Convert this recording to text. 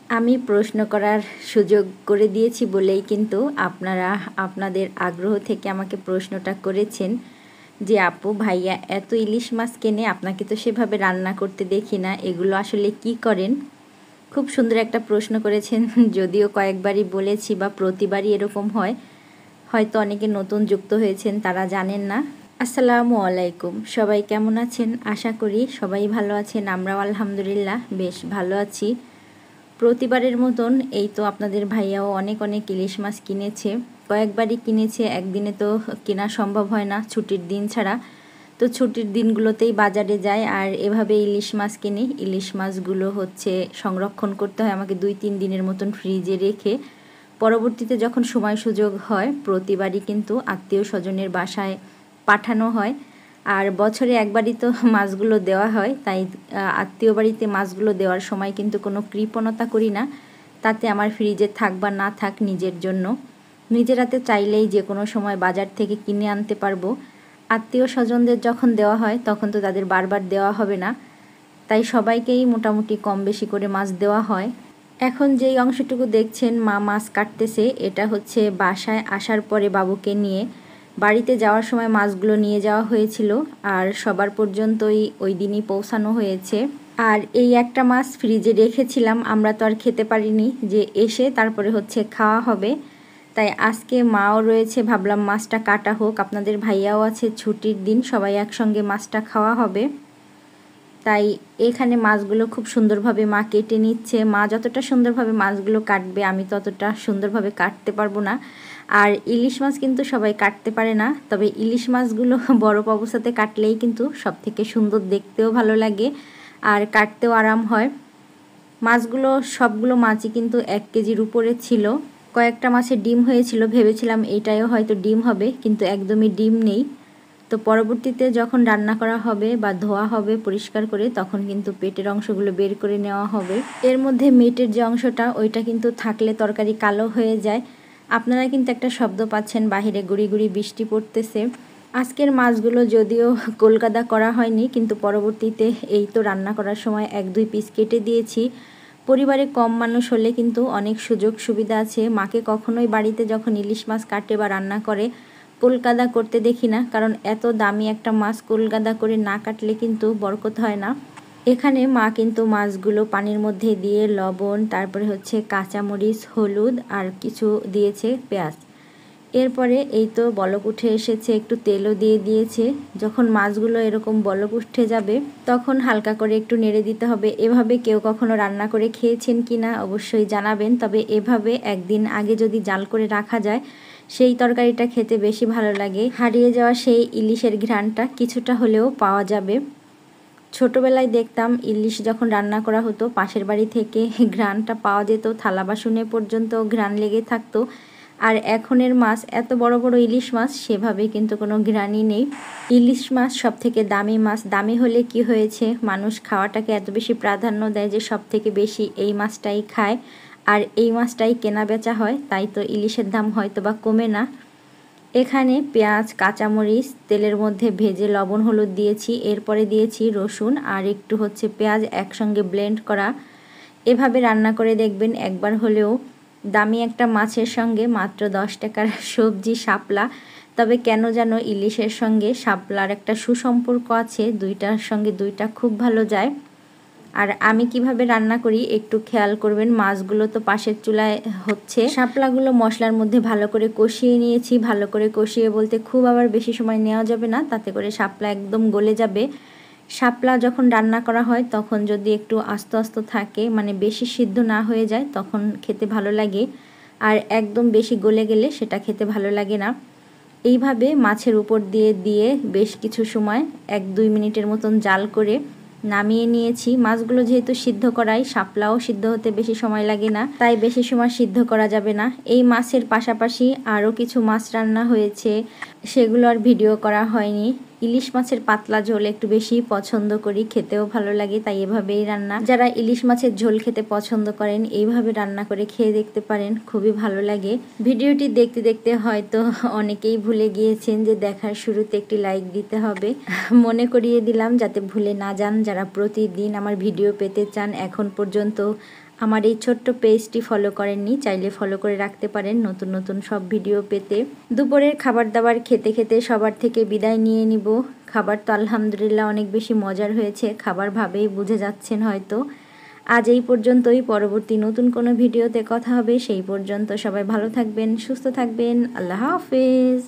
আমি প্রশ্ন করার সুযোগ করে দিয়েছি বলেই কিন্তু আপনারা আপনাদের আগ্রহ থেকে আমাকে প্রশ্নটা করেছেন যে আপু ভাইয়া এত ইলিশ মাছ কেনে আপনাকে তো সেভাবে রান্না করতে দেখি না, এগুলো আসলে কি করেন? খুব সুন্দর একটা প্রশ্ন করেছেন। যদিও কয়েকবারই বলেছি বা প্রতিবারই এরকম হয়, হয়তো অনেকে নতুন যুক্ত হয়েছেন তারা জানেন না। আসসালামু আলাইকুম, সবাই কেমন আছেন? আশা করি সবাই ভালো আছেন। আমরাও আলহামদুলিল্লাহ বেশ ভালো আছি। প্রতিবারের মতন এই তো আপনাদের ভাইয়াও অনেক অনেক ইলিশ মাছ কিনেছে, কয়েকবারই কিনেছে। একদিনে তো কেনা সম্ভব হয় না ছুটির দিন ছাড়া, তো ছুটির দিনগুলোতেই বাজারে যায় আর এভাবে ইলিশ মাছ কিনি। ইলিশ মাছগুলো হচ্ছে সংরক্ষণ করতে হয় আমাকে 2-3 দিনের মতন ফ্রিজে রেখে, পরবর্তীতে যখন সময় সুযোগ হয় প্রতিবারই কিন্তু আত্মীয় স্বজনের বাসায় পাঠানো হয়। আর বছরে একবারই তো মাছগুলো দেওয়া হয়, তাই আত্মীয় বাড়িতে মাছগুলো দেওয়ার সময় কিন্তু কোনো কৃপণতা করি না। তাতে আমার ফ্রিজে থাক বা না থাক নিজের জন্য, নিজের হাতে চাইলেই যে কোনো সময় বাজার থেকে কিনে আনতে পারবো। আত্মীয় স্বজনদের যখন দেওয়া হয় তখন তো তাদের বারবার দেওয়া হবে না, তাই সবাইকেই মোটামুটি কম বেশি করে মাছ দেওয়া হয়। এখন যেই অংশটুকু দেখছেন মা মাছ কাটতেছে, এটা হচ্ছে বাসায় আসার পরে বাবুকে নিয়ে বাড়িতে যাওয়ার সময় মাছগুলো নিয়ে যাওয়া হয়েছিল আর সবার পর্যন্তই ওই দিনই পৌঁছানো হয়েছে। আর এই একটা মাছ ফ্রিজে রেখেছিলাম, আমরা তো আর খেতে পারিনি, যে এসে তারপরে হচ্ছে খাওয়া হবে। তাই আজকে মাও রয়েছে, ভাবলাম মাছটা কাটা হোক, আপনাদের ভাইয়াও আছে, ছুটির দিন সবাই একসঙ্গে মাছটা খাওয়া হবে। তাই এখানে মাছগুলো খুব সুন্দরভাবে মা কেটে নিচ্ছে। মা যতটা সুন্দরভাবে মাছগুলো কাটবে আমি ততটা সুন্দরভাবে কাটতে পারবো না। আর ইলিশ মাছ কিন্তু সবাই কাটতে পারে না, তবে ইলিশ মাছগুলো বরফ অবস্থাতে কাটলেই কিন্তু সব থেকে সুন্দর, দেখতেও ভালো লাগে আর কাটতেও আরাম হয়। মাছগুলো সবগুলো মাছই কিন্তু 1 কেজির উপরে ছিল। কয়েকটা মাছের ডিম হয়েছিল, ভেবেছিলাম এটাও হয়তো ডিম হবে, কিন্তু একদমই ডিম নেই। তো পরবর্তীতে যখন রান্না করা হবে বা ধোয়া হবে পরিষ্কার করে, তখন কিন্তু পেটের অংশগুলো বের করে নেওয়া হবে। এর মধ্যে মেটের যে অংশটা ওইটা কিন্তু থাকলে তরকারি কালো হয়ে যায়। আপনারা কিন্তু একটা শব্দ পাচ্ছেন, বাহিরে গুড়ি গুড়ি বৃষ্টি পড়তেছে। আজকের মাছগুলো যদিও কলকাতা করা হয়নি, কিন্তু পরবর্তীতে এই তো রান্না করার সময় 1-2 পিস কেটে দিয়েছি। পরিবারে কম মানুষ হলে কিন্তু অনেক সুযোগ সুবিধা আছে। মাকে কখনোই বাড়িতে যখন ইলিশ মাছ কাটে বা রান্না করে কলকাতা করতে দেখি না, কারণ এত দামি একটা মাছ কলকাতা করে না কাটলে কিন্তু বরকত হয় না। এখানে মা কিন্তু মাছগুলো পানির মধ্যে দিয়ে লবণ, তারপরে হচ্ছে কাঁচামরিচ, হলুদ আর কিছু দিয়েছে পেঁয়াজ। এরপরে এই তো বলক উঠে এসেছে, একটু তেলও দিয়ে দিয়েছে। যখন মাছগুলো এরকম বলক উঠে যাবে তখন হালকা করে একটু নেড়ে দিতে হবে। এভাবে কেউ কখনো রান্না করে খেয়েছেন কি না অবশ্যই জানাবেন। তবে এভাবে একদিন আগে যদি জাল করে রাখা যায় সেই তরকারিটা খেতে বেশি ভালো লাগে। হারিয়ে যাওয়া সেই ইলিশের ঘ্রাণটা কিছুটা হলেও পাওয়া যাবে। ছোটবেলায় দেখতাম ইলিশ যখন রান্না করা হতো পাশের বাড়ি থেকে ঘ্রাণটা পাওয়া যেত, থালা বাসনে পর্যন্ত ঘ্রাণ লেগে থাকতো। আর এখনের মাছ এত বড় বড় ইলিশ মাছ, সেভাবে কিন্তু কোনো ঘ্রাণই নেই। ইলিশ মাছ সব থেকে দামি মাছ। দামি হলে কি হয়েছে, মানুষ খাওয়াটাকে এত বেশি প্রাধান্য দেয় যে সব থেকে বেশি এই মাছটাই খায় আর এই মাছটাই কেনা বেচা হয়, তাই তো ইলিশের দাম হয়তো বা কমে না। এখানে পেঁয়াজ, কাঁচামরিচ তেলের মধ্যে ভেজে লবণ হলুদ দিয়েছি, এরপরে দিয়েছি রসুন আর একটু হচ্ছে পেঁয়াজ একসঙ্গে ব্লেন্ড করা। এভাবে রান্না করে দেখবেন একবার হলেও। দামি একটা মাছের সঙ্গে মাত্র 10 টাকার সবজি শাপলা, তবে কেন যেন ইলিশের সঙ্গে শাপলার একটা সুসম্পর্ক আছে, দুইটার সঙ্গে দুইটা খুব ভালো যায়। আর আমি কিভাবে রান্না করি একটু খেয়াল করবেন। মাছগুলো তো পাশের চুলায় হচ্ছে, শাপলাগুলো মশলার মধ্যে ভালো করে কষিয়ে নিয়েছি। ভালো করে কষিয়ে বলতে খুব আবার বেশি সময় নেওয়া যাবে না, তাতে করে শাপলা একদম গলে যাবে। শাপলা যখন রান্না করা হয় তখন যদি একটু আস্ত আস্ত থাকে, মানে বেশি সিদ্ধ না হয়ে যায়, তখন খেতে ভালো লাগে। আর একদম বেশি গলে গেলে সেটা খেতে ভালো লাগে না। এইভাবে মাছের উপর দিয়ে দিয়ে বেশ কিছু সময় 1-2 মিনিটের মতন জাল করে নামিয়ে নিয়েছি। মাছগুলো যেহেতু সিদ্ধ করাই, শাপলাও সিদ্ধ হতে বেশি সময় লাগে না, তাই বেশি সময় সিদ্ধ করা যাবে না। এই মাছের পাশাপাশি আরও কিছু মাছ রান্না হয়েছে, সেগুলো আর ভিডিও করা হয়নি। ইলিশ মাছের পাতলা ঝোল একটু বেশি পছন্দ করি, খেতেও ভালো লাগে, তাই এভাবেই রান্না। যারা ইলিশ মাছের ঝোল খেতে পছন্দ করেন এইভাবে রান্না করে খেয়ে দেখতে পারেন, খুবই ভালো লাগে। ভিডিওটি দেখতে দেখতে হয়তো অনেকেই ভুলে গিয়েছেন যে দেখার শুরুতে একটি লাইক দিতে হবে। মনে করিয়ে দিলাম যাতে ভুলে না যান। যারা প্রতিদিন আমার ভিডিও পেতে চান, এখন পর্যন্ত আমার এই ছোট্ট পেজটি ফলো করেননি, চাইলে ফলো করে রাখতে পারেন নতুন নতুন সব ভিডিও পেতে। দুপুরের খাবার দাবার খেতে খেতে সবার থেকে বিদায় নিয়ে নিব। খাবার তো আলহামদুলিল্লাহ অনেক বেশি মজার হয়েছে, খাবার ভাবেই বুঝে যাচ্ছেন হয়তো। আজ এই পর্যন্তই, পরবর্তী নতুন কোনো ভিডিওতে কথা হবে। সেই পর্যন্ত সবাই ভালো থাকবেন, সুস্থ থাকবেন। আল্লাহ হাফেজ।